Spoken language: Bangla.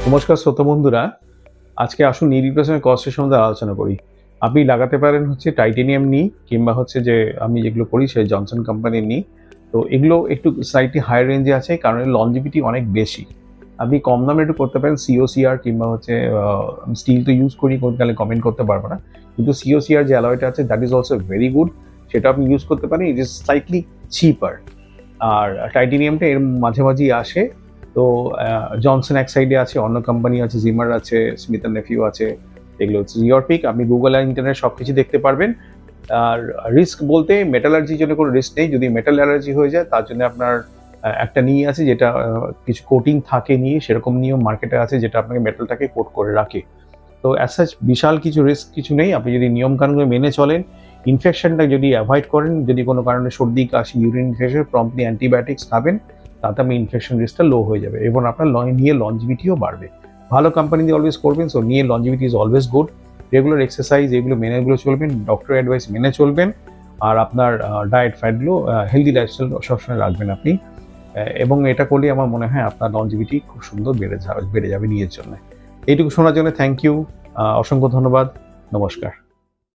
নমস্কার শ্রোতা বন্ধুরা, আজকে আসুন নি রিপ্লেসমেন্ট কস্টের সম্বন্ধে আলোচনা করি। আপনি লাগাতে পারেন হচ্ছে টাইটেনিয়াম নি, কিংবা হচ্ছে যে আমি যেগুলো করি সেই জনসন কোম্পানির নি। তো এগুলো একটু স্লাইটলি হাই রেঞ্জে আছে, কারণ এর লনজিভিটি অনেক বেশি। আপনি কম দামে একটু করতে পারেন সিওসিআর, কিংবা হচ্ছে স্টিল তো ইউজ করি, কোনকালে কমেন্ট করতে পারবো না, কিন্তু সিওসিআর যে অ্যালয়টা আছে that is also very good, সেটা আপনি ইউজ করতে পারেন। ইট ইজ স্লাইটলি চিপার। আর টাইটেনিয়ামটা এর মাঝামাঝি আসে। তো জনসন এক সাইডে আছে, অন্য কোম্পানি আছে, জিমার আছে, স্মিথ অ্যান্ড নেফিউ আছে। এগুলো হচ্ছে ইয়োর পিক। আপনি গুগল আর ইন্টারনেট সব কিছু দেখতে পারবেন। আর রিস্ক বলতে মেটাল অ্যালার্জির জন্য কোনো রিস্ক নেই। যদি মেটাল অ্যালার্জি হয়ে যায় তার জন্য আপনার একটা নিয়ে আছে, যেটা কিছু কোটিং থাকে নিয়ে, সেরকম নিয়েও মার্কেটে আছে, যেটা আপনাকে মেটালটাকে কোট করে রাখে। তো অ্যাজ সাচ বিশাল কিছু রিস্ক কিছু নেই, আপনি যদি নিয়মকানুনগুলো মেনে চলেন, ইনফেকশনটা যদি অ্যাভয়েড করেন, যদি কোনো কারণে সর্দি কাশি ইউরিন ইনফেকশন, প্রম্পটলি অ্যান্টিবায়োটিক্স খাবেন, তাতে আমি ইনফেকশন রিস্কটা লো হয়ে যাবে এবং আপনার নিয়ে লনজিভিটিও বাড়বে। ভালো কোম্পানি দিয়ে অলওয়েজ করবেন, সো নিয়ে longevity is always good. Regular exercise এগুলো মেনেগুলো চলবেন, ডক্টর অ্যাডভাইস মেনে চলবেন, আর আপনার ডায়েট ফ্যাটগুলো হেলদি লাইফস্টাইল সবসময় রাখবেন আপনি। এবং এটা করলে আমার মনে হয় আপনার লনজিভিটি খুব সুন্দর বেড়ে যাবে নিয়ের জন্য। এইটুকু শোনার জন্য থ্যাংক ইউ, অসংখ্য ধন্যবাদ, নমস্কার।